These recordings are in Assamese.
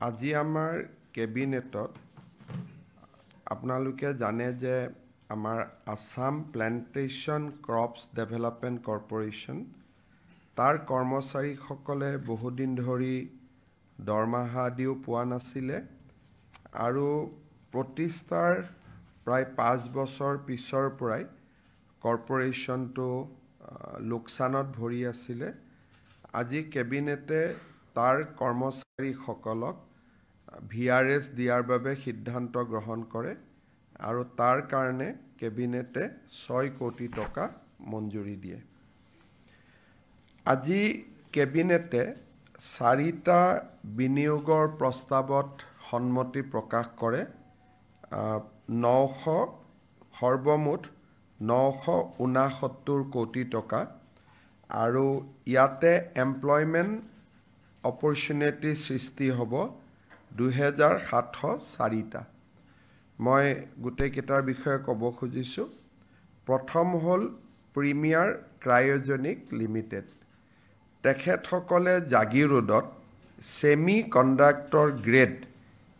আজি আমাৰ কেবিনেটত আপোনালোকে জানে যে আমাৰ Assam plantation crops development corporation তাৰ কৰ্মচাৰীসকলে বহুদিন ধৰি দৰমহা দিও পোৱা নাছিলে আৰু প্ৰতিষ্ঠাৰ প্ৰায় 5 বছৰ পিছৰ পৰাই কৰ্পোৰেশ্যনটো লোকচানত ভৰি আছিলে। আজি কেবিনেটে তাৰ কৰ্মচাৰীসকলক VRS দিয়াৰ বাবে সিদ্ধান্ত গ্ৰহণ কৰে আৰু তাৰ কাৰণে কেবিনেটে 6 কোটি টকা মঞ্জুৰি দিয়ে। আজি কেবিনেটে 4টা বিনিয়োগৰ প্ৰস্তাৱত সন্মতি প্ৰকাশ কৰে। সৰ্বমুঠ 969 কোটি টকা আৰু ইয়াতে এমপ্লয়মেণ্ট অপৰচুনিটি সৃষ্টি হ'ব 2704টা। মই গোটেইকেইটাৰ বিষয়ে ক'ব খুজিছোঁ। প্ৰথম হ'ল প্ৰিমিয়াৰ ক্ৰায়জেনিক লিমিটেড। তেখেতসকলে জাগিৰোডত semiconductor grade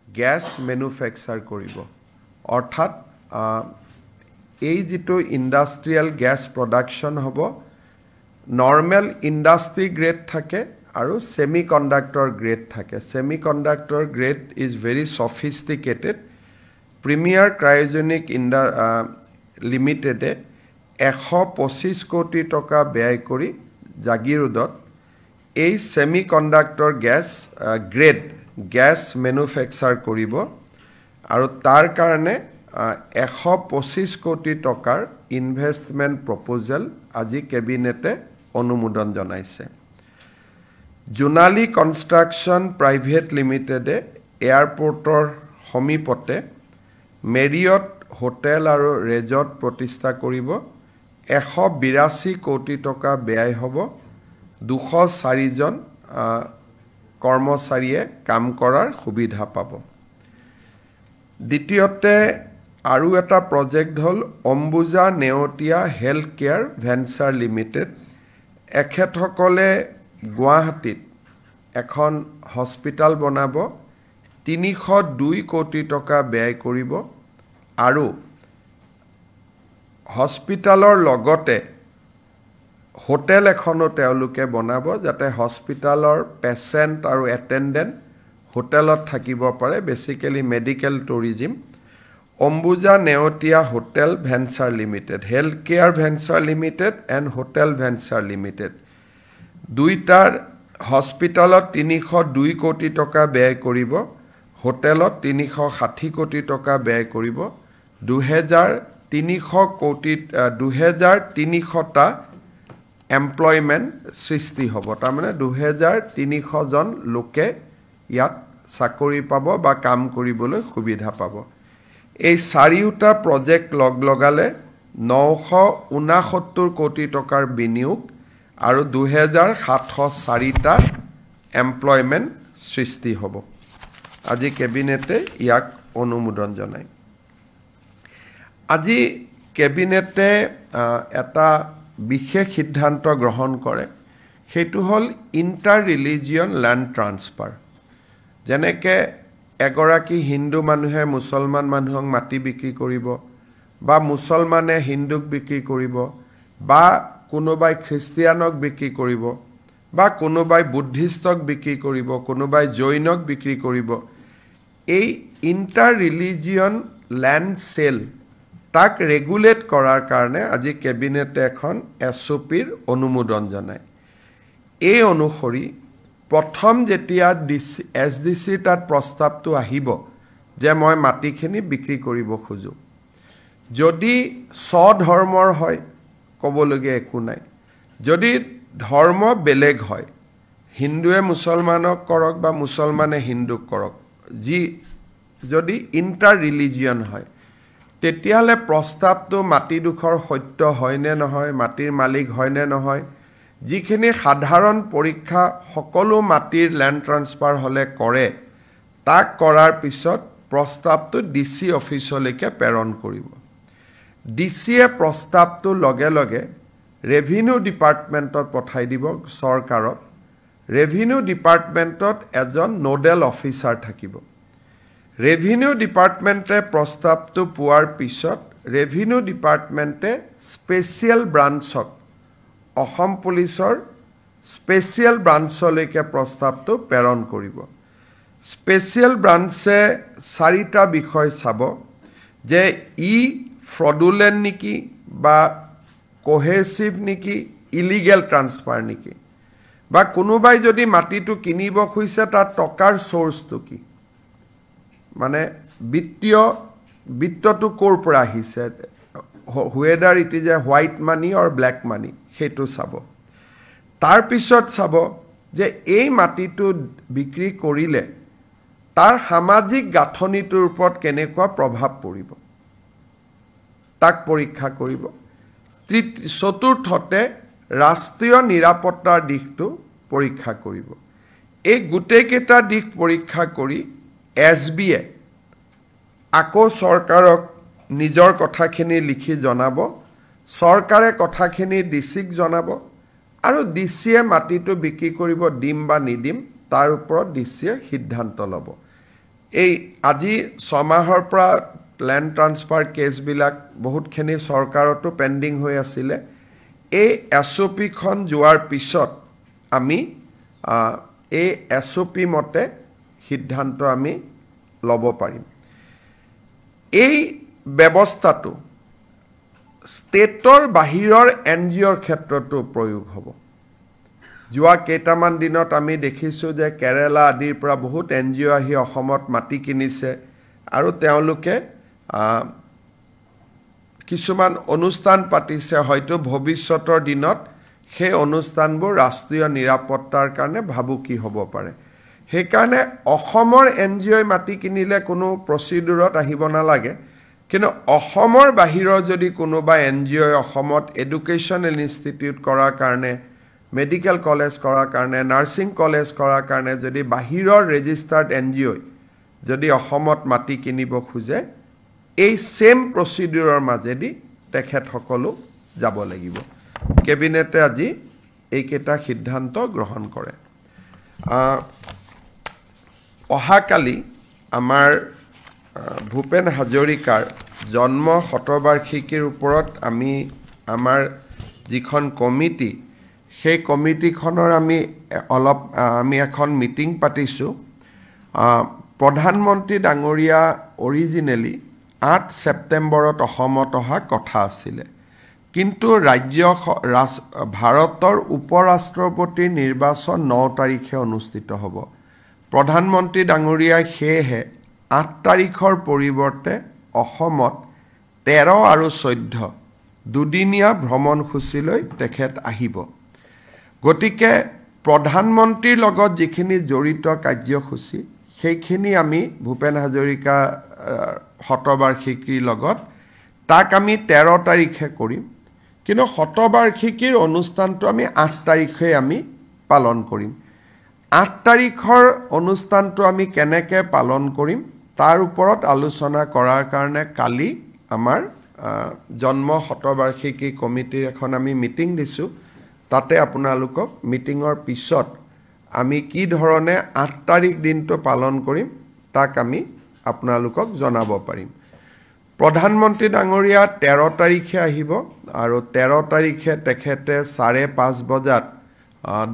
gas manufacture কৰিব। অৰ্থাৎ এই যিটো ইণ্ডাষ্ট্ৰিয়েল গেছ প্ৰডাকশ্যন হ'ব, নৰ্মেল ইণ্ডাষ্ট্ৰি গ্ৰেড থাকে আৰু সেমি কণ্ডাক্টৰ গ্ৰেড থাকে। Semiconductor grade is very sophisticated. Premier cryogenic লিমিটেডে 125 কোটি টকা ব্যয় কৰি জাগিৰোডত এই semiconductor grade gas manufacture কৰিব আৰু তাৰ কাৰণে 125 কোটি টকাৰ ইনভেষ্টমেণ্ট প্ৰপ'জেল আজি কেবিনেটে অনুমোদন জনাইছে। জোনালী কনষ্ট্ৰাকশ্যন প্ৰাইভেট লিমিটেডে এয়াৰপৰ্টৰ সমীপতে মেৰিয়ট হোটেল আৰু ৰেজৰ্ট প্ৰতিষ্ঠা কৰিব। 182 কোটি টকা ব্যয় হ'ব। 204 জন কৰ্মচাৰীয়ে কাম কৰাৰ সুবিধা পাব। দ্বিতীয়তে আৰু এটা প্ৰজেক্ট হ'ল Ambuja Neotia health care venture limited. এখেতসকলে গুৱাহাটীত এখন হস্পিটাল বনাব। 302 কোটি টকা ব্যয় কৰিব আৰু হস্পিটালৰ লগতে হোটেল এখনো তেওঁলোকে বনাব, যাতে হস্পিটালৰ পেচেণ্ট আৰু এটেণ্ডেণ্ট হোটেলত থাকিব পাৰে, basically medical tourism. Ambuja Neotia hotel venture limited, health care venture limited and hotel venture limited, দুইটাৰ হস্পিটালত 302 কোটি টকা ব্যয় কৰিব, হোটেলত 360 কোটি টকা ব্যয় কৰিব। 2300টা এমপ্লয়মেণ্ট সৃষ্টি হ'ব। তাৰমানে 2300 জন লোকে ইয়াত চাকৰি পাব বা কাম কৰিবলৈ সুবিধা পাব। এই 4টা প্ৰজেক্ট লগালে 969 কোটি টকাৰ বিনিয়োগ আৰু 2704টা এমপ্লয়মেণ্ট সৃষ্টি হ'ব। আজি কেবিনেটে ইয়াক অনুমোদন জনায়। আজি কেবিনেটে এটা বিশেষ সিদ্ধান্ত গ্ৰহণ কৰে, সেইটো হ'ল ইণ্টাৰ ৰিলিজিয়ন লেণ্ড ট্ৰান্সফাৰ। যেনেকৈ এগৰাকী হিন্দু মানুহে মুছলমান মানুহক মাটি বিক্ৰী কৰিব বা মুছলমানে হিন্দুক বিক্ৰী কৰিব বা কোনোবাই খ্ৰীষ্টিয়ানক বিক্ৰী কৰিব বা কোনোবাই বুদ্ধিষ্টক বিক্ৰী কৰিব, কোনোবাই জৈনক বিক্ৰী কৰিব। এই ইণ্টাৰ ৰিলিজিয়ন লেণ্ড চেল তাক ৰেগুলেট কৰাৰ কাৰণে আজি কেবিনেটে এখন SOPৰ অনুমোদন জনায়। এই অনুসৰি প্ৰথম যেতিয়া SDC তাত প্ৰস্তাৱটো আহিব যে মই মাটিখিনি বিক্ৰী কৰিব খোজোঁ, যদি স্বধৰ্মৰ হয় ক'বলগীয়া একো নাই। যদি ধৰ্ম বেলেগ হয়, হিন্দুৱে মুছলমানক কৰক বা মুছলমানে হিন্দুক কৰক, যদি ইণ্টাৰ ৰিলিজিয়ন হয়, তেতিয়াহ'লে প্ৰস্তাৱটো মাটিডোখৰ সত্য হয়নে নহয়, মাটিৰ মালিক হয়নে নহয়, যিখিনি সাধাৰণ পৰীক্ষা সকলো মাটিৰ লেণ্ড ট্ৰান্সফাৰ হ'লে কৰে, তাক কৰাৰ পিছত প্ৰস্তাৱটো DC অফিচলৈকে প্ৰেৰণ কৰিব। DCয়ে প্ৰস্তাৱটো লগে লগে ৰেভিনিউ ডিপাৰ্টমেণ্টত পঠাই দিব চৰকাৰত। ৰেভিনিউ ডিপাৰ্টমেণ্টত এজন নোডেল অফিচাৰ থাকিব ৰেভিনিউ ডিপাৰ্টমেণ্টে প্ৰস্তাৱটো পোৱাৰ পিছত ৰেভিনিউ ডিপাৰ্টমেণ্টে স্পেচিয়েল ব্ৰাঞ্চক অসম পুলিচৰ স্পেচিয়েল ব্ৰাঞ্চলৈকে প্ৰস্তাৱটো প্ৰেৰণ কৰিব স্পেচিয়েল ব্ৰাঞ্চে 4টা বিষয় চাব যে ই ফ্ৰডুলেণ্ট নেকি বা কোহেচিভ নেকি ইলিগেল ট্ৰান্সফাৰ নেকি বা কোনোবাই যদি মাটিটো কিনিব খুজিছে তাৰ টকাৰ সোৰ্সটো কি মানে বিত্তটো ক'ৰ পৰা আহিছে whether it is a white money or black money সেইটো চাব তাৰ পিছত চাব যে এই মাটিটো বিক্ৰী কৰিলে তাৰ সামাজিক গাঁথনিটোৰ ওপৰত কেনেকুৱা প্ৰভাৱ পৰিব তাক পৰীক্ষা কৰিব চতুৰ্থতে ৰাষ্ট্ৰীয় নিৰাপত্তাৰ দিশটো পৰীক্ষা কৰিব এই গোটেইকেইটা দিশ পৰীক্ষা কৰি এছবিয়ে আকৌ চৰকাৰক নিজৰ কথাখিনি লিখি জনাব চৰকাৰে কথাখিনি ডিচিক জনাব আৰু ডিচিয়ে মাটিটো বিক্ৰী কৰিব দিম বা নিদিম তাৰ ওপৰত ডিচিয়ে সিদ্ধান্ত ল'ব এই আজি 6 মাহৰ পৰা ল্যান্ড ট্ৰান্সফাৰ কেছবিলাক বহুতখিনি চৰকাৰতো পেণ্ডিং হৈ আছিলে এই এছঅপিখন যোৱাৰ পিছত আমি এই এছঅপি মতে সিদ্ধান্ত আমি ল'ব পাৰিম এই ব্যৱস্থাটো ষ্টেটৰ বাহিৰৰ এনজিঅ'ৰ ক্ষেত্ৰতো প্ৰয়োগ হ'ব যোৱা কেইটামান দিনত আমি দেখিছোঁ যে কেৰালা আদিৰ পৰা বহুত এনজিঅ' আহি অসমত মাটি কিনিছে আৰু তেওঁলোকে কিছুমান অনুষ্ঠান পাতিছে হয়তো ভৱিষ্যতৰ দিনত সেই অনুষ্ঠানবোৰ ৰাষ্ট্ৰীয় নিৰাপত্তাৰ কাৰণে ভাবুকি হ'ব পাৰে সেইকাৰণে অসমৰ এনজিঅ'ই মাটি কিনিলে কোনো প্ৰচিডুৰত আহিব নালাগে কিন্তু অসমৰ বাহিৰৰ যদি কোনোবা এনজিঅ'ই অসমত এডুকেশ্যনেল ইনষ্টিটিউট কৰাৰ কাৰণে মেডিকেল কলেজ কৰাৰ কাৰণে নাৰ্ছিং কলেজ কৰাৰ কাৰণে যদি বাহিৰৰ ৰেজিষ্টাৰ্ড এনজিঅ'ই যদি অসমত মাটি কিনিব খোজে এই সেম প্ৰচিডিউৰৰ মাজেদি তেখেতসকলো যাব লাগিব কেবিনেটে আজি এইকেইটা সিদ্ধান্ত গ্ৰহণ কৰে অহাকালি আমাৰ ভূপেন হাজৰিকাৰ জন্ম শতবাৰ্ষিকীৰ ওপৰত আমি আমাৰ যিখন কমিটি সেই কমিটিখনৰ আমি এখন মিটিং পাতিছোঁ প্ৰধানমন্ত্ৰী ডাঙৰীয়া অৰিজিনেলি 8 ছেপ্টেম্বৰত অসমত অহা কথা আছিলে কিন্তু ভাৰতৰ উপৰাষ্ট্ৰপতিৰ নিৰ্বাচন 9 তাৰিখে অনুষ্ঠিত হ'ব প্ৰধানমন্ত্ৰী ডাঙৰীয়াই সেয়েহে 8 তাৰিখৰ পৰিৱৰ্তে অসমত 13 আৰু 14 দুদিনীয়া ভ্ৰমণসূচীলৈ তেখেত আহিব গতিকে প্ৰধানমন্ত্ৰীৰ লগত যিখিনি জড়িত কাৰ্যসূচী সেইখিনি আমি ভূপেন হাজৰিকা শতবাৰ্ষিকীৰ লগত তাক আমি 13 তাৰিখে কৰিম কিন্তু শতবাৰ্ষিকীৰ অনুষ্ঠানটো আমি 8 তাৰিখে আমি পালন কৰিম 8 তাৰিখৰ অনুষ্ঠানটো আমি কেনেকৈ পালন কৰিম তাৰ ওপৰত আলোচনা কৰাৰ কাৰণে কালি আমাৰ জন্ম শতবাৰ্ষিকী কমিটিৰ এখন আমি মিটিং দিছোঁ তাতে আপোনালোকক মিটিঙৰ পিছত আমি কি ধৰণে 8 তাৰিখ দিনটো পালন কৰিম তাক আমি আপোনালোকক জনাব পাৰিম প্ৰধানমন্ত্ৰী ডাঙৰীয়া 13 তাৰিখে আহিব আৰু 13 তাৰিখে তেখেতে 5:30 বজাত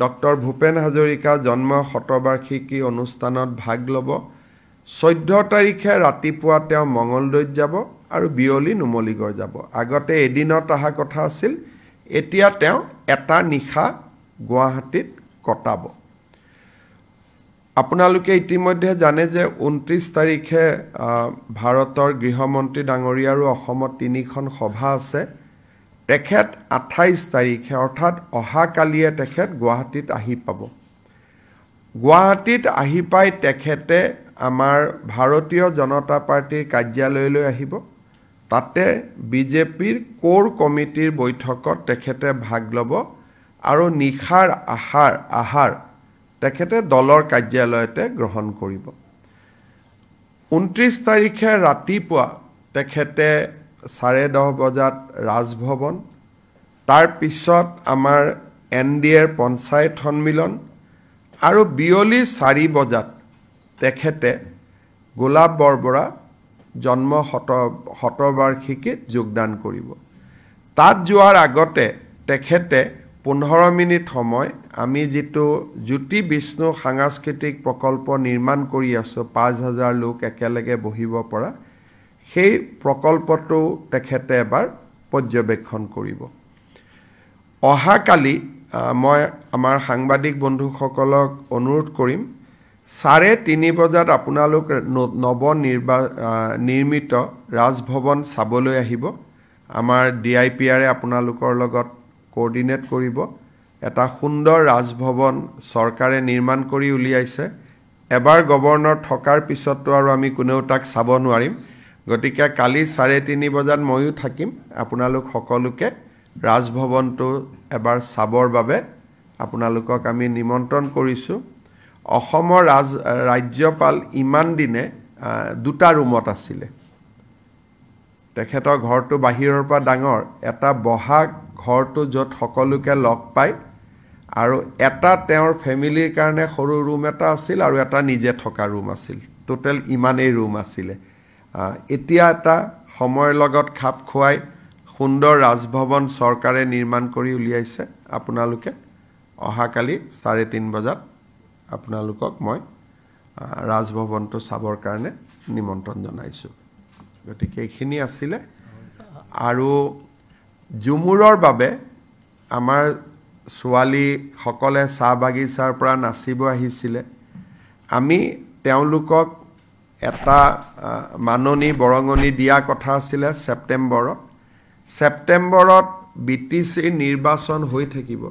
ডক্টৰ ভূপেন হাজৰিকা জন্ম শতবাৰ্ষিকী অনুষ্ঠানত ভাগ ল'ব 14 তাৰিখে ৰাতিপুৱা তেওঁ মঙলদৈত যাব আৰু বিয়লি নুমলীগড় যাব আগতে এদিনত অহা কথা আছিল এতিয়া তেওঁ এটা নিশা গুৱাহাটীত কটাব আপোনালোকে ইতিমধ্যে জানে যে 29 তাৰিখে ভাৰতৰ গৃহমন্ত্ৰী ডাঙৰীয়াৰো অসমত 3খন সভা আছে তেখেত 28 তাৰিখে অৰ্থাৎ অহাকালিয়ে তেখেত গুৱাহাটীত আহি পাব গুৱাহাটীত আহি পাই তেখেতে আমাৰ ভাৰতীয় জনতা পাৰ্টিৰ কাৰ্যালয়লৈ আহিব তাতে বিজেপিৰ কোৰ কমিটিৰ বৈঠকত তেখেতে ভাগ ল'ব আৰু নিশাৰ আহাৰ তেখেতে দলৰ কাৰ্যালয়তে গ্ৰহণ কৰিব 29 তাৰিখে ৰাতিপুৱা তেখেতে 10:30 বজাত ৰাজভৱন তাৰ পিছত আমাৰ এনডিএৰ পঞ্চায়ত সন্মিলন আৰু বিয়লি 4 বজাত তেখেতে গোলাপ বৰবৰা জন্ম শতবাৰ্ষিকীত যোগদান কৰিব তাত যোৱাৰ আগতে তেখেতে 15 মিনিট সময় আমি যেটো জ্যোতি বিষ্ণু সাংস্কৃতিক প্ৰকল্প নিৰ্মাণ কৰি আছো 5000 লোক একেলগে বহিব পৰা সেই প্ৰকল্পটো তেখেতে এবাৰ পৰ্যবেক্ষণ কৰিব অহাকালি মই আমাৰ সাংবাদিক বন্ধুসকলক অনুৰোধ কৰিম 3:30 বজাত আপোনালোক নৱ নিৰ্মিত ৰাজভৱন চাবলৈ আহিব আমাৰ ডিআইপিআৰে আপোনালোকৰ লগত কোঅৰ্ডিনেট কৰিব এটা সুন্দৰ ৰাজভৱন চৰকাৰে নিৰ্মাণ কৰি উলিয়াইছে এবাৰ গভৰ্ণৰ থকাৰ পিছতো আৰু আমি কোনেও তাক চাব নোৱাৰিম গতিকে কালি 3:30 বজাত ময়ো থাকিম আপোনালোক সকলোকে ৰাজভৱনটো এবাৰ চাবৰ বাবে আপোনালোকক আমি নিমন্ত্ৰণ কৰিছো অসমৰ ৰাজ্যপাল ইমান দিনে দুটা ৰুমত আছিল তেখেতৰ ঘৰটো বাহিৰৰ পৰা ডাঙৰ এটা বহা ঘৰটো য'ত সকলোকে লগ পায় আৰু এটা তেওঁৰ ফেমিলিৰ কাৰণে সৰু ৰুম এটা আছিল আৰু এটা নিজে থকা ৰুম আছিল টোটাল ইমানেই ৰুম আছিল এতিয়া এটা সময়ৰ লগত খাপ খুৱাই সুন্দৰ ৰাজভৱন চৰকাৰে নিৰ্মাণ কৰি উলিয়াইছে আপোনালোকে অহাকালি 3:30 বজাত আপোনালোকক মই ৰাজভৱনটো চাবৰ কাৰণে নিমন্ত্ৰণ জনাইছো গতিকে এইখিনি আছিল আৰু জুমুৰৰ বাবে আমাৰ ছোৱালী সকলে চাহ বাগিচাৰ পৰা নাচিব আহিছিল আমি তেওঁলোকক এটা মাননি বৰঙনি দিয়া কথা আছিল সেপ্টেম্বৰত বিটিসি নিৰ্বাচন হৈ থাকিব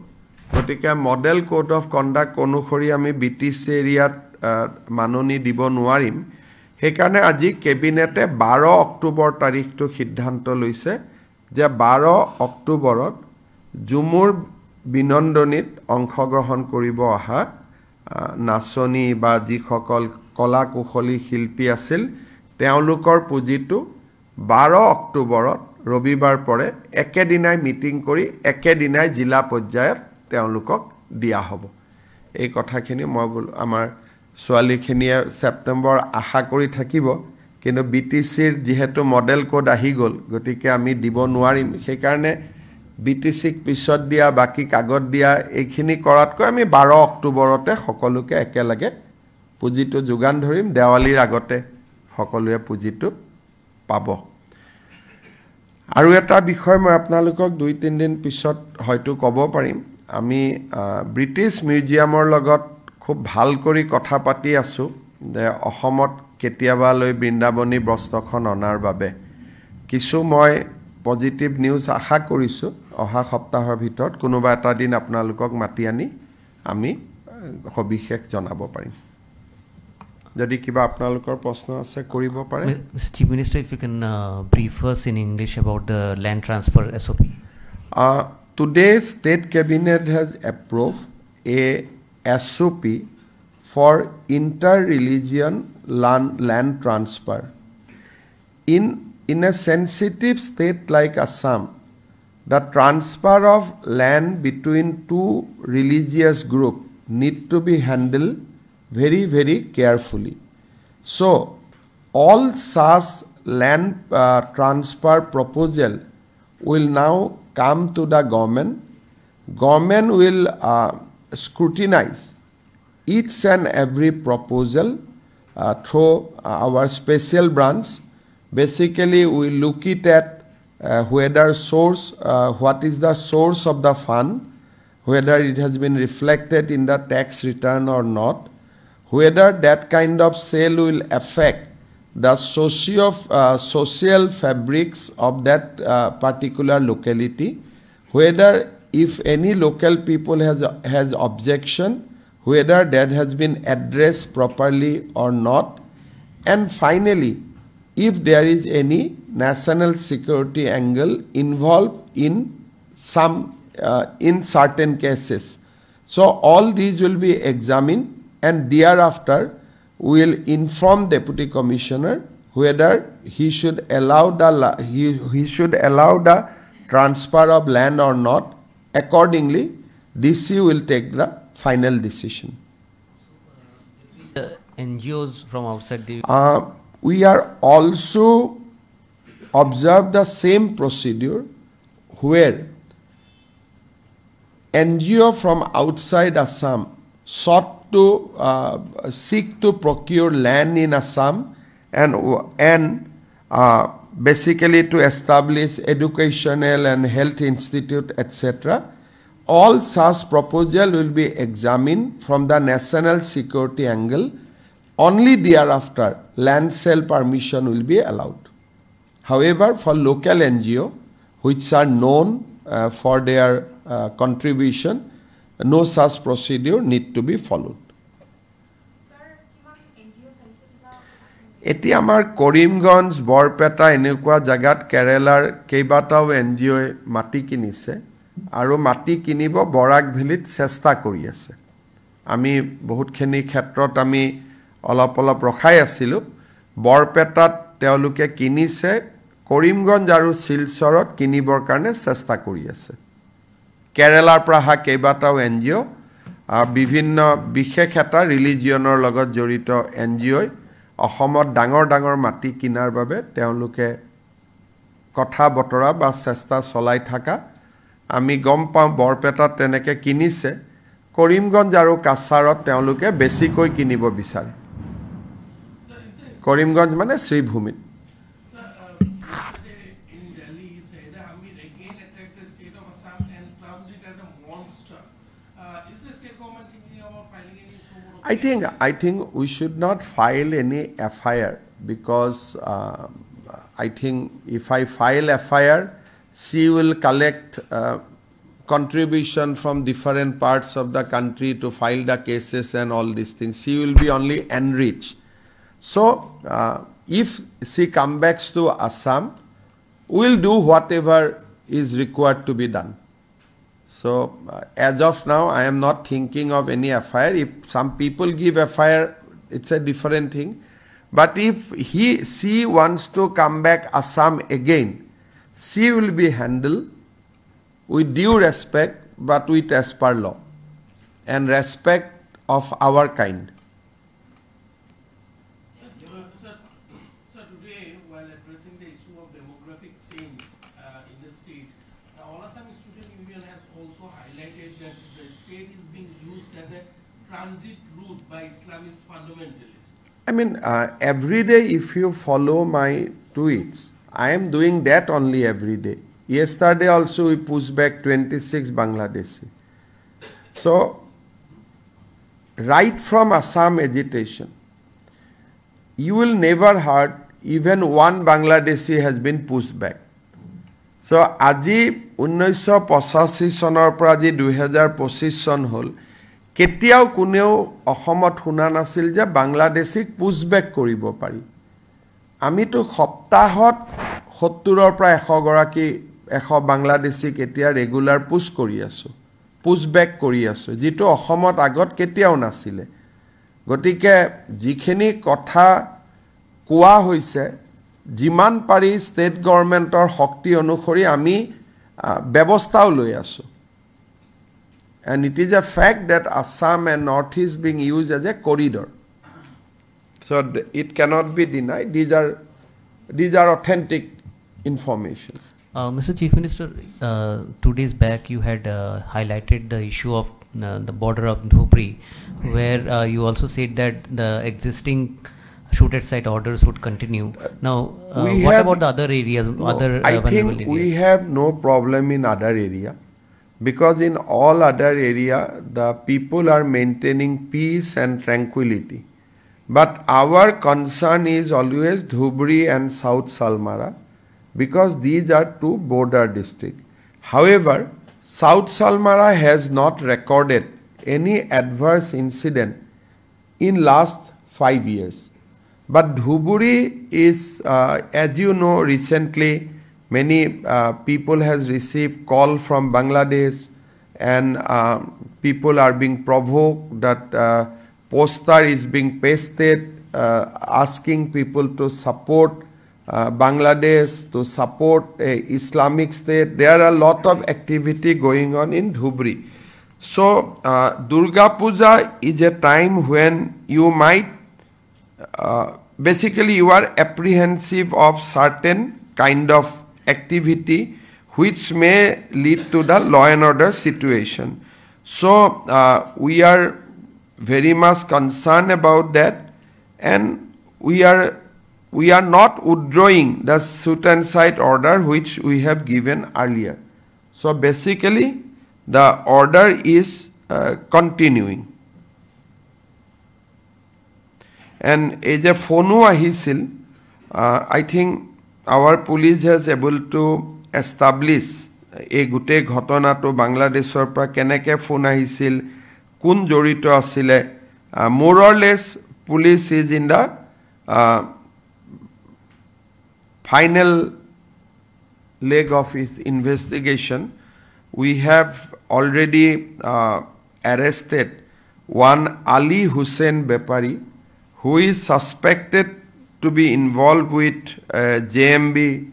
গতিকে মডেল কোড অফ কন্ডাক্ট অনুসৰি আমি বিটিসি এৰিয়াত মাননি দিব নোৱাৰিম সেইকাৰণে আজি কেবিনেটে 12 অক্টোবৰ তাৰিখটো সিদ্ধান্ত লৈছে যে 12 অক্টোবৰত জুমুৰ বিনন্দনিত অংশগ্ৰহণ কৰিব অহা নাচনী বা যিসকল কলা কুশলী শিল্পী আছিল তেওঁলোকৰ পুঁজিটো 12 অক্টোবৰত ৰবিবাৰ পৰে একেদিনাই মিটিং কৰি একেদিনাই জিলা পৰ্যায়ত তেওঁলোকক দিয়া হ'ব এই কথাখিনি মই আমাৰ ছোৱালীখিনিয়ে সেপ্টেম্বৰ আশা কৰি থাকিব কিন্তু বিটিসিৰ যেহেতু মডেল কোড আহি গল গতিকে আমি দিব নোৱাৰিম সেইকাৰণে বিটিসিক পিছত দিয়া বাকি কাগজ দিয়া এইখিনি কৰাতকৈ আমি 12 অক্টোবৰতে সকলোকে একেলগে পুঁজিটো যোগান ধৰিম দেৱালীৰ আগতে সকলোৱে পুঁজিটো পাব আৰু এটা বিষয় মই আপোনালোকক 2-3 দিন পিছত হয়তো ক'ব পাৰিম আমি ব্ৰিটিছ মিউজিয়ামৰ লগত খুব ভাল কৰি কথা পাতি আছো যে অসমত কেতিয়াবা লৈ বৃন্দাবনী বস্ত্ৰখন অনাৰ বাবে কিছু মই পজিটিভ নিউজ আশা কৰিছো অহা সপ্তাহৰ ভিতৰত কোনোবা এটা দিন আপোনালোকক মাতি আনি আমি সবিশেষ জনাব পাৰিম যদি কিবা আপোনালোকৰ প্ৰশ্ন আছে কৰিব পাৰে Mr. Chief Minister, if you can brief us in English about the land transfer SOP. Today, State Cabinet has approved a SOP for inter-religion land transfer. In a sensitive state like Assam, the transfer of land between two religious groups need to be handled very, very carefully. So, all such land transfer proposal will now come to the government. Government will scrutinize each and every proposal through our special branch. Basically, we look it at whether source, what is the source of the fund, whether it has been reflected in the tax return or not, whether that kind of sale will affect the social fabrics of that particular locality, whether if any local people has objection, whether that has been addressed properly or not, and finally, if there is any national security angle involved in certain cases. So all these will be examined, and thereafter we will inform Deputy Commissioner whether he should allow the transfer of land or not. Accordingly, DC will take the final decision. NGOs from outside the We are also observe the same procedure where NGO from outside Assam sought to seek to procure land in Assam and basically to establish educational and health institute, etc. All such proposal will be examined from the national security angle. Only thereafter land sale permission will be allowed. However, for local NGO, which are known for their contribution, no such procedure need to be followed. এতিয়া আমাৰ কৰিমগঞ্জ বৰপেটা এনেকুৱা জাগাত কেৰেলাৰ কেইবাটাও এনজিঅ'ই মাটি কিনিছে আৰু মাটি কিনিব বৰাক ভেলীত চেষ্টা কৰি আছে আমি বহুতখিনি ক্ষেত্ৰত আমি অলপ ৰখাই আছিলো বৰপেটাত তেওঁলোকে কিনিছে কৰিমগঞ্জ আৰু শিলচৰত কিনিবৰ কাৰণে চেষ্টা কৰি আছে কেৰেলাৰ পৰা কেইবাটাও এনজিঅ' বিভিন্ন বিশেষ এটা ৰিলিজিয়নৰ লগত জড়িত এনজিঅ'ই অসমত ডাঙৰ মাটি কিনাৰ বাবে তেওঁলোকে কথা বতৰা বা চেষ্টা চলাই থাকা আমি গম পাওঁ বৰপেটাত তেনেকে কিনিছে কৰিমগঞ্জ আৰু কাছাৰত তেওঁলোকে বেছিকৈ কিনিব বিচাৰে কৰিমগঞ্জ মানে শ্ৰীভূমিত I think we should not file any FIR because I think if I file FIR, she will collect contribution from different parts of the country to file the cases and all these things. She will be only enriched. So if she comes back to Assam, we will do whatever is required to be done. So as of now, I am not thinking of any FIR. If some people give FIR, it's a different thing. But if she wants to come back Assam again, she will be handled with due respect, but with as per law and respect of our kind. Sir, today, while addressing the issue of demographic change in the state, All Assam Student Union has also highlighted that the state is being used as a transit route by Islamist fundamentalists. I mean, every day if you follow my tweets, I am doing that only every day. Yesterday also we pushed back 26 Bangladeshi. So, right from Assam agitation, you will never heard even one Bangladeshi has been pushed back. So, আজি 1985 চনৰ পৰা আজি 2025 চন হ'ল কেতিয়াও কোনেও অসমত শুনা নাছিল যে বাংলাদেশিক পুশবেক কৰিব পাৰি আমিতো সপ্তাহত 70ৰ পৰা 100 গৰাকী 100 বাংলাদেশিক এতিয়া ৰেগুলাৰ পুশ কৰি আছো পুশবেক কৰি আছো যেটো অসমত আগত কেতিয়াও নাছিলে গতিকে যিখিনি কথা কোৱা হৈছে যিমান পাৰি ষ্টেট গভৰ্ণমেণ্টৰ শক্তি অনুসৰি আমি ব্যৱস্থাও লৈ আছো and it is a fact that Assam and Northeast being used as a corridor so it cannot be denied these are authentic information Mr. Chief Minister 2 days back you had highlighted the issue of the border of Dhubri where you also said that the existing shoot at site orders would continue. Now, what about the other areas? I think we have no problem in other area because in all other area the people are maintaining peace and tranquility. But our concern is always Dhubri and South Salmara because these are two border districts. However, South Salmara has not recorded any adverse incident in last 5 years. But Dhubri is, as you know, recently many people has received call from Bangladesh and people are being provoked that poster is being pasted asking people to support Bangladesh, to support Islamic State. There are a lot of activity going on in Dhubri. So, Durga Puja is a time when you might, basically you are apprehensive of certain kind of activity which may lead to the law and order situation. So, we are very much concerned about that, and we are not withdrawing the shoot and sight order which we have given earlier. So basically the order is continuing. And as a phone ahisil, I think our police has able to establish a gute ghotona to Bangladeshor pra keneke phone ahisil, kun jorito asile, more or less police is in the final leg of his investigation. We have already arrested one Ali Hussain Bepari, who is suspected to be involved with JMB,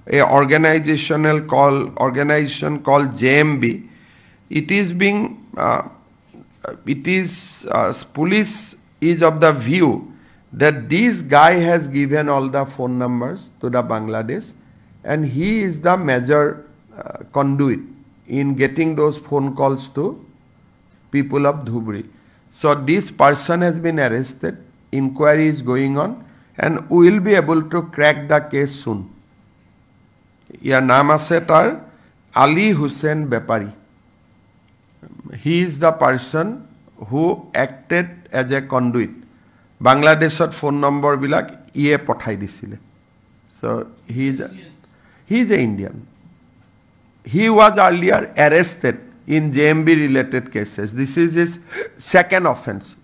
a organization called JMB. It is being police is of the view that this guy has given all the phone numbers to the Bangladesh, and he is the major conduit in getting those phone calls to people of Dhubri. So this person has been arrested, inquiry is going on, and we will be able to crack the case soon. Your naam ase tar Ali Hussain Bepari. He is the person who acted as a conduit. Bangladeshot phone number bilak iye pothai disile. So he is an Indian. He was earlier arrested in JMB related cases. This is his second offense.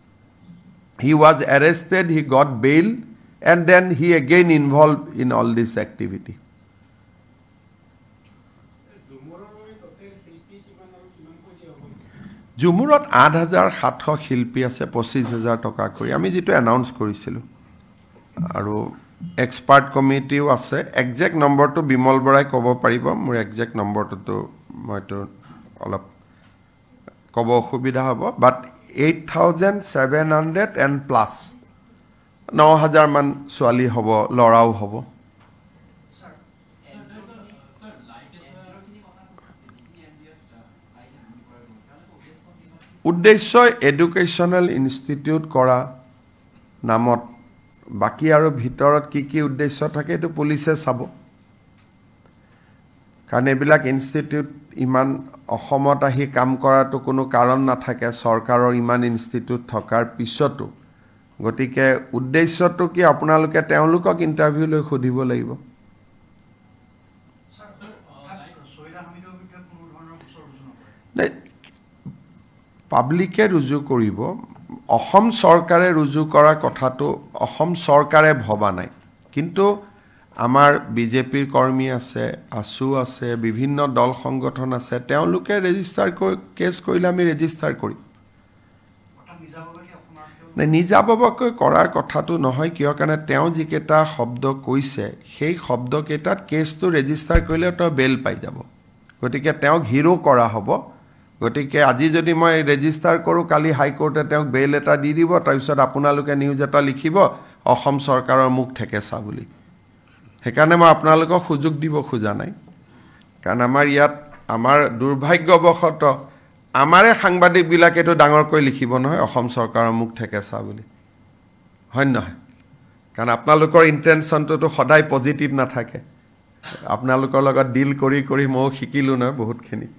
He was arrested, he got bail, and then he again involved in all this activity. Jumurot 8,700 শিল্পী আছে 25,000 টকা কৰি আমি যেটো অ্যানাউন্স কৰিছিলো আৰু এক্সপাৰ্ট কমিটিও আছে এক্সাক্ট নম্বৰটো বিমল বৰাই ক'ব পাৰিব মোৰ এক্সাক্ট নম্বৰটো মইতো অলপ ক'ব অসুবিধা হ'ব বাট 8,700 and plus 9,000 মান ছোৱালী হ'ব লৰাও হ'ব উদ্দেশ্য এডুকেশনাল ইনস্টিটিউট কৰা নামত বাকি আৰু ভিতৰত কি উদ্দেশ্য থাকে এটো পুলিশে চাব কাৰণ এবিলাক ইনস্টিটিউট ইমান অসমত আহি কাম কৰাটো কোনো কাৰণ নাথাকে চৰকাৰৰ ইমান ইনস্টিটিউট থকাৰ পিছতো গতিকে উদ্দেশ্যটো কি আপোনালোকে তেওঁলোকক ইন্টাৰভিউ লৈ খুদিব লাগিব পাব্লিকে ৰুজু কৰিব অসম চৰকাৰে ৰুজু কৰা কথাটো অসম চৰকাৰে ভবা নাই কিন্তু আমাৰ বিজেপিৰ কৰ্মী আছে আসু আছে বিভিন্ন দল সংগঠন আছে তেওঁলোকে ৰেজিষ্টাৰ কেছ কৰিলে আমি ৰেজিষ্টাৰ কৰিম নিজাববকৈ কৰাৰ কথাটো নহয় কিয় কাৰণে তেওঁ যিকেটা শব্দ কৈছে সেই শব্দকেটাত কেছটো ৰেজিষ্টাৰ কৰিলে তো বেল পাই যাব গতিকে তেওঁ হিৰো কৰা হ'ব গতিকে আজি যদি মই ৰেজিষ্টাৰ কৰো কালি হাই কোৰ্টে তেওঁক বেল এটা দি দিব তাৰপিছত আপোনালোকে নিউজ এটা লিখিব অসম চৰকাৰৰ মুখ ঠেকেছা বুলি হেকাৰণে মই আপোনালোকক সুযোগ দিব খোজা নাই কাৰণ আমাৰ ইয়াত আমাৰ দুৰ্ভাগ্যবশত আমাৰে সাংবাদিক বিলাকেটো ডাঙৰকৈ লিখিব নহয় অসম চৰকাৰৰ মুখ ঠেকেছা বুলি হয় নহয় কাৰণ আপোনালোকৰ ইন্টেনশনটো সদায় পজিটিভ নাথাকে আপোনালোকৰ লগত ডিল কৰি মই শিকিলো না বহুতখিনি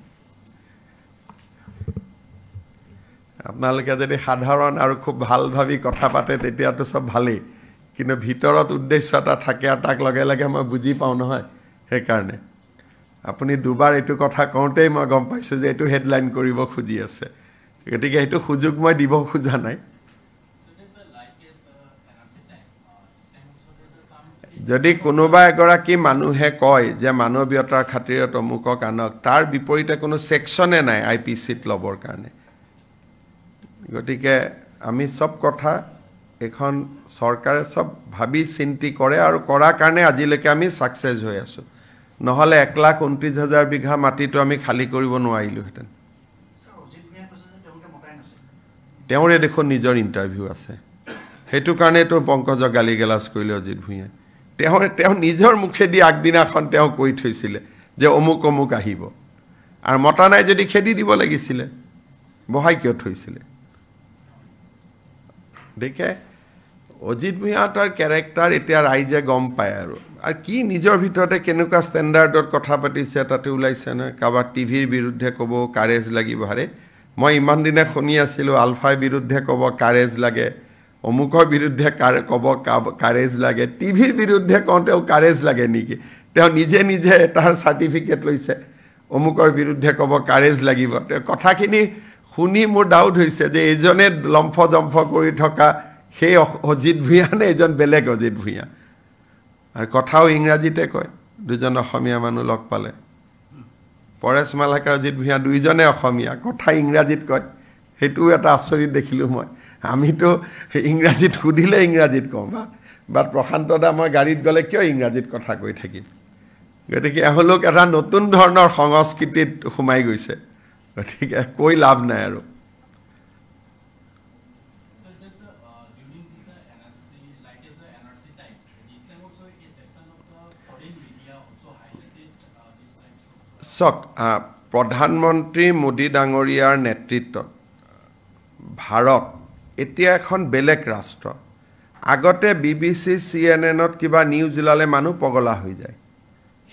আপোনালোকে যদি সাধাৰণ আৰু খুব ভাল ভাবি কথা পাতে তেতিয়াটো সব ভালেই কিন্তু ভিতৰত উদ্দেশ্যটা থাকে আৰু তাক লগে লগে মই বুজি পাও নহয় হে কাৰণে আপুনি দুবাৰ এটো কথা কওঁতেই মই গম পাইছো যে এটো হেডলাইন কৰিব খুজি আছে গতিকে এটো সুযোগ মই দিব খোজা নাই যদি কোনোবা এগৰাকী মানুহে কয় যে মানৱীয়তাৰ খাতিৰত অমুকক আনক তাৰ বিপৰীতে কোনো সেকশনে নাই আইপিসিত লবৰ কাৰণে গতিকে আমি সব কথা এখন সৰকাৰে সব ভাবি চিন্তি কৰে আৰু কৰা কাৰণে আজিলৈকে আমি সাকসেস হৈ আছো নহ'লে 1,29,000 বিঘা মাটিটো আমি খালী কৰিব নোৱাৰিলোহেঁতেন। তেওঁৰে দেখোন নিজৰ ইণ্টাৰভিউ আছে, সেইটো কাৰণেতো পংকজক গালি গালাজ কৰিলে অজিত ভূঞাই। তেওঁ নিজৰ মুখেদি আগদিনাখন তেওঁ কৈ থৈছিলে যে অমুক অমুক আহিব, আৰু মতা নাই যদি খেদি দিব লাগিছিলে, বহাই কিয় থৈছিলে? গতিকে অজিত ভূঞাহঁতৰ কেৰেক্টাৰ এতিয়া ৰাইজে গম পায়, আৰু কি নিজৰ ভিতৰতে কেনেকুৱা ষ্টেণ্ডাৰ্ডত কথা পাতিছে তাতে ওলাইছে নহয়। কাৰোবাক টিভিৰ বিৰুদ্ধে ক'ব কাৰেজ লাগিব, হাৰে মই ইমান দিনে শুনি আছিলোঁ আলফাৰ বিৰুদ্ধে ক'ব কাৰেজ লাগে, অমুকৰ বিৰুদ্ধে ক'ব কাৰেজ লাগে, টিভিৰ বিৰুদ্ধে কওঁতেও কাৰেজ লাগে নেকি? তেওঁ নিজে নিজে তাৰ চাৰ্টিফিকেট লৈছে, অমুকৰ বিৰুদ্ধে ক'ব কাৰেজ লাগিব। তেওঁ কথাখিনি শুনি মোৰ ডাউট হৈছে যে এইজনে লম্ফ জম্ফ কৰি থকা সেই অজিত ভূঞা নে এজন বেলেগ অজিত ভূঞা? আৰু কথাও ইংৰাজীতে কয়, দুজন অসমীয়া মানুহ লগ পালে, পৰেশ মালাকাৰ অজিত ভূঞা দুইজনে অসমীয়া, কথা ইংৰাজীত কয়, সেইটোও এটা আচৰিত দেখিলোঁ মই। আমিতো ইংৰাজীত সুধিলে ইংৰাজীত কওঁ, বাট প্ৰশান্ত দা মই গাড়ীত গ'লে কিয় ইংৰাজীত কথা কৈ থাকিম? গতিকে এওঁলোক এটা নতুন ধৰণৰ সংস্কৃতিত সোমাই গৈছে, গতিকে কৈ লাভ নাই আৰু। চাওক, প্ৰধানমন্ত্ৰী মোদী ডাঙৰীয়াৰ নেতৃত্বত ভাৰত এতিয়া এখন বেলেগ ৰাষ্ট্ৰ। আগতে BBC CNN-ত কিবা নিউজ ওলালে মানুহ পগলা হৈ যায়,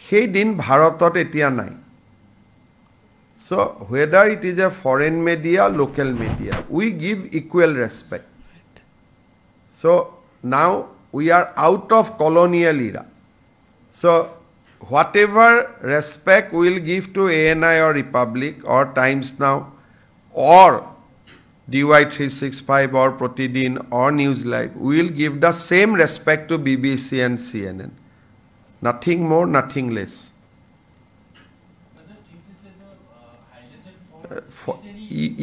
সেই দিন ভাৰতত এতিয়া নাই। So whether it is a foreign media, local media, we give equal respect. So now we are out of colonial era. So whatever respect we will give to ANI or Republic or Times Now or DY365 or Pratidin or News Live, we will give the same respect to BBC and CNN. Nothing more, nothing less.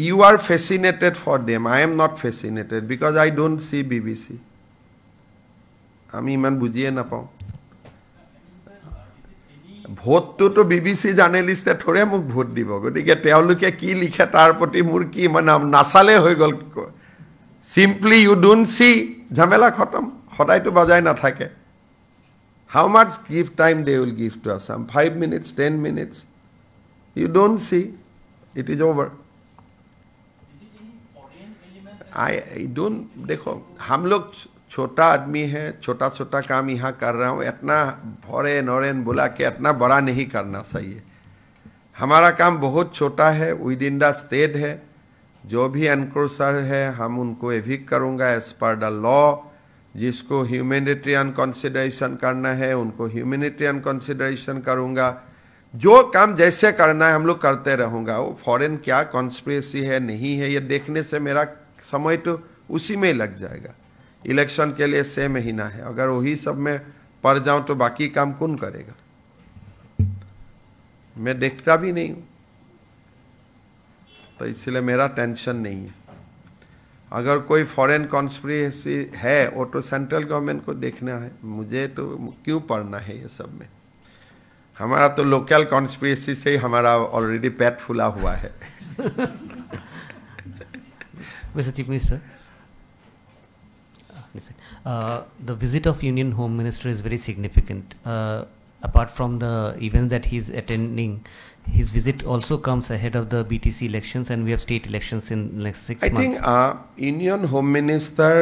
You are fascinated for them. I am not fascinated because I don't see BBC. আমি ইমান বুজিয়ে নাপাওঁ। ভোটটোতো BBC জাৰ্নেলিষ্টে থৰে মোক ভোট দিব, গতিকে তেওঁলোকে কি লিখে তাৰ প্ৰতি মোৰ কি মানে নাচালে হৈ গ'ল। চিম্পলি ইউ ডোণ্ট চি, ঝামেলা খতম, সদায়তো বজাই নাথাকে। How much give time they will give to Assam? 5 minutes, 10 minutes. You don't see, it is over. I don't, देखो हम लोग छोटा आदमी है, छोटा छोटा काम यहाँ कर रहा हूँ, इतना फॉरेन ऑरेन बुला के इतना बड़ा नहीं करना चाहिए। हमारा काम बहुत छोटा है, विद इन द स्टेट है। जो भी एनक्रोचर है हम उनको एविक्ट करूँगा एज पर द लॉ। जिसको ह्यूमैनिटेरियन कंसिडरेशन करना है उनको ह्यूमैनिटेरियन कंसिडरेशन करूँगा। जो काम जैसे करना है हम लोग करते रहूँगा। वो फॉरेन क्या कॉन्स्पिरेसी है नहीं है ये देखने से मेरा समय तो उसी में लग जाएगा। इलेक्शन के लिए 6 महीना है, अगर वही सब में पड़ जाऊं तो बाकी काम कौन करेगा? मैं देखता भी नहीं हूं, तो इसलिए मेरा टेंशन नहीं है। अगर कोई फॉरेन कॉन्स्पिरेसी है वो तो सेंट्रल गवर्नमेंट को देखना है, मुझे तो क्यों पढ़ना है ये सब में। हमारा तो लोकल कॉन्स्पिरेसी से ही हमारा ऑलरेडी पेट फुला हुआ है। Mr. Chief Minister, the visit of Union Home Minister is very significant. Apart from the events that he is attending, his visit also comes ahead of the BTC elections, and we have state elections in next 6 months. I think Union Home Minister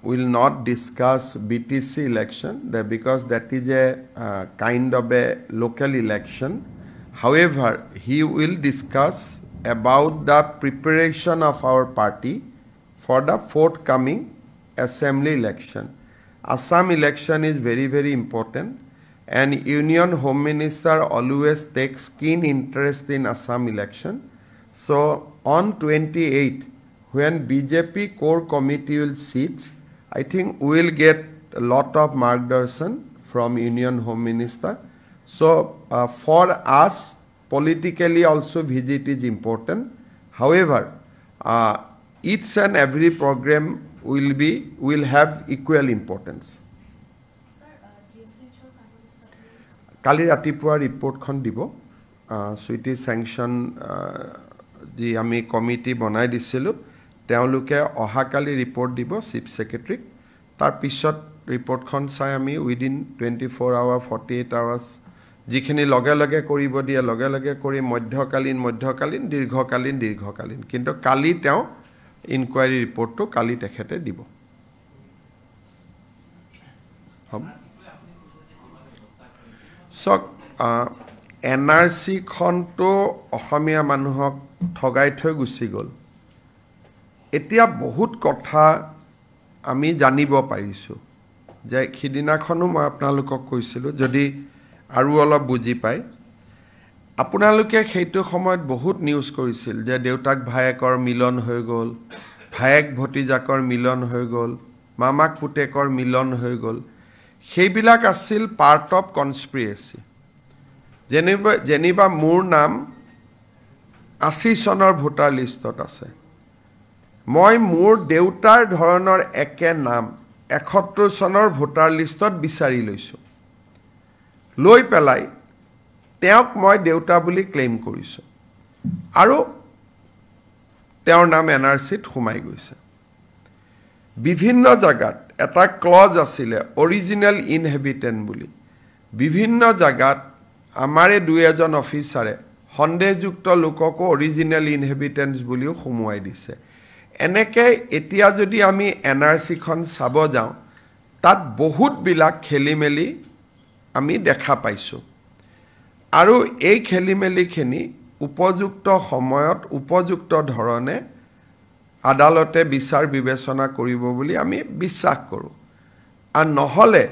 will not discuss BTC election because that is a kind of a local election. However, he will discuss about the preparation of our party for the forthcoming assembly election. Assam election is very, very important, and Union Home Minister always takes keen interest in Assam election. So on 28, when BJP core committee will sit, I think we will get a lot of margdarshan from Union Home Minister. So for us, politically also visit is important. However, each and every program will have equal importance. কালি ৰাতিপুৱা ৰিপৰ্টখন দিব সুইটি চেংচন যি আমি কমিটি বনাই দিছিলোঁ তেওঁলোকে অহাকালি ৰিপৰ্ট দিব চিফ ছেক্ৰেটাৰীক তাৰ পিছত ৰিপৰ্টখন চাই আমি উইদিন 24 আৱাৰ 48 আৱাৰ্ছ যিখিনি লগে লগে কৰিব দিয়ে লগে লগে কৰি মধ্যকালীন দীৰ্ঘকালীন কিন্তু কালি তেওঁ ইনকুৱাৰী ৰিপৰ্টটো কালি তেখেতে দিব চক এনআৰচি খনটো অসমীয়া মানুহক ঠগাই থৈ গুচি গ'ল এতিয়া বহুত কথা আমি জানিব পাৰিছোঁ যে সিদিনাখনো মই আপোনালোকক কৈছিলোঁ যদি আৰু অলপ বুজি পায় আপোনালোকে সেইটো সময়ত বহুত নিউজ কৰিছিল যে দেউতাক ভায়েকৰ মিলন হৈ গ'ল ভায়েক ভতিজাকৰ মিলন হৈ গ'ল মামাক পুতেকৰ মিলন হৈ গ'ল সেইবিলাক আছিল পাৰ্ট অফ কনস্পিৰেচি যেনিবা মোৰ নাম 80 চনৰ ভোটাৰ লিষ্টত আছে মই মোৰ দেউতাৰ ধৰণৰ একে নাম 71 চনৰ ভোটাৰ লিষ্টত বিচাৰি লৈছোঁ লৈ পেলাই তেওঁক মই দেউতা বুলি ক্লেইম কৰিছোঁ আৰু তেওঁৰ নাম এনআৰচিত সোমাই গৈছে বিভিন্ন জায়গাত এটা ক্লজ আছিলে অৰিজিনেল ইনহেবিটেন্ট বুলি বিভিন্ন জায়গাত আমাৰে দুই এজন অফিচাৰে সন্দেহযুক্ত লোককো অৰিজিনেল ইনহেবিটেন্টস বুলিও সোমোৱাই দিছে এনেকৈ এতিয়া যদি আমি এনআৰচিখন চাব যাওঁ তাত বহুত বিলাক খেলিমেলি আমি দেখা পাইছোঁ আৰু এই খেলিমেলিখিনি উপযুক্ত সময়ত উপযুক্ত ধৰণে আদালতে বিচাৰ বিবেচনা কৰিব বুলি আমি বিশ্বাস কৰোঁ আৰু নহলে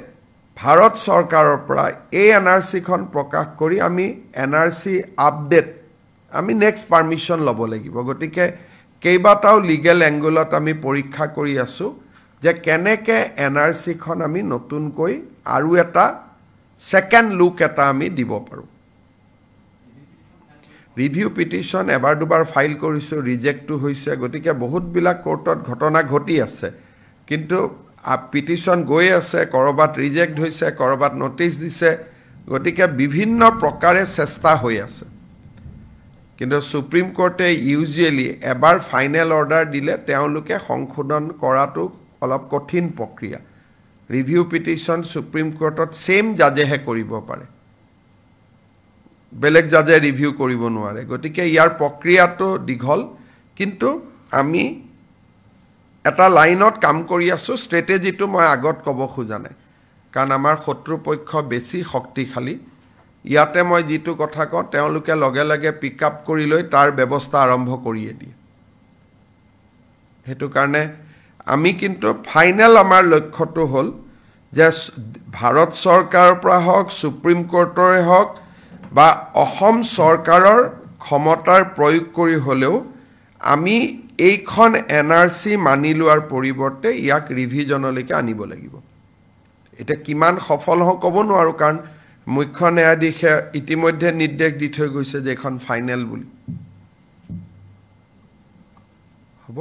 ভাৰত চৰকাৰৰ পৰা এই এনআৰচিখন প্ৰকাশ কৰি আমি এনআৰচি আপডেট আমি নেক্সট পাৰমিশন ল'ব লাগিব গতিকে কেইবাটাও লিগেল এংগলত আমি পৰীক্ষা কৰি আছোঁ যে কেনেকৈ এনআৰচিখন আমি নতুনকৈ আৰু এটা সেকেন্ড লুক এটা আমি দিব পাৰোঁ ৰিভিউ পিটিশন এবাৰ দুবাৰ ফাইল কৰিছোঁ ৰিজেক্টটো হৈছে গতিকে বহুতবিলাক কোৰ্টত ঘটনা ঘটি আছে কিন্তু পিটিশন গৈ আছে কৰবাত ৰিজেক্ট হৈছে কৰবাত নোটিছ দিছে গতিকে বিভিন্ন প্ৰকাৰে চেষ্টা হৈ আছে কিন্তু সুপ্ৰিম কোৰ্টে ইউজুৱেলি এবাৰ ফাইনেল অৰ্ডাৰ দিলে তেওঁলোকে সংশোধন কৰাটো অলপ কঠিন প্ৰক্ৰিয়া ৰিভিউ পিটিশন সুপ্ৰিম কোৰ্টত সেম জাজেহে কৰিব পাৰে বেলেগ জাজে ৰিভিউ কৰিব নোৱাৰে গতিকে ইয়াৰ প্ৰক্ৰিয়াটো দীঘল কিন্তু আমি এটা লাইনত কাম কৰি আছোঁ ষ্ট্ৰেটেজিটো মই আগত ক'ব খোজা নাই কাৰণ আমাৰ শত্ৰুপক্ষ বেছি শক্তিশালী ইয়াতে মই যিটো কথা কওঁ তেওঁলোকে লগে লগে পিকআপ কৰি লৈ তাৰ ব্যৱস্থা আৰম্ভ কৰিয়ে দিয়ে হেতু কাৰণে আমি কিন্তু ফাইনেল আমাৰ লক্ষ্যটো হ'ল যে ভাৰত চৰকাৰৰ পৰা হওক সুপ্ৰিম কোৰ্টৰে হওক বা অসম চৰকাৰৰ ক্ষমতাৰ প্ৰয়োগ কৰি হলেও আমি এইখন এনআৰচি মানি লোৱাৰ পৰিৱৰ্তে ইয়াক ৰিভিজনলৈকে আনিব লাগিব এটা কিমান সফল হ ক'ব নোৱাৰো কাৰণ মুখ্য ন্যায়াধীশে ইতিমধ্যে নিৰ্দেশ দি থৈ গৈছে যে এখন ফাইনেল বুলি হ'ব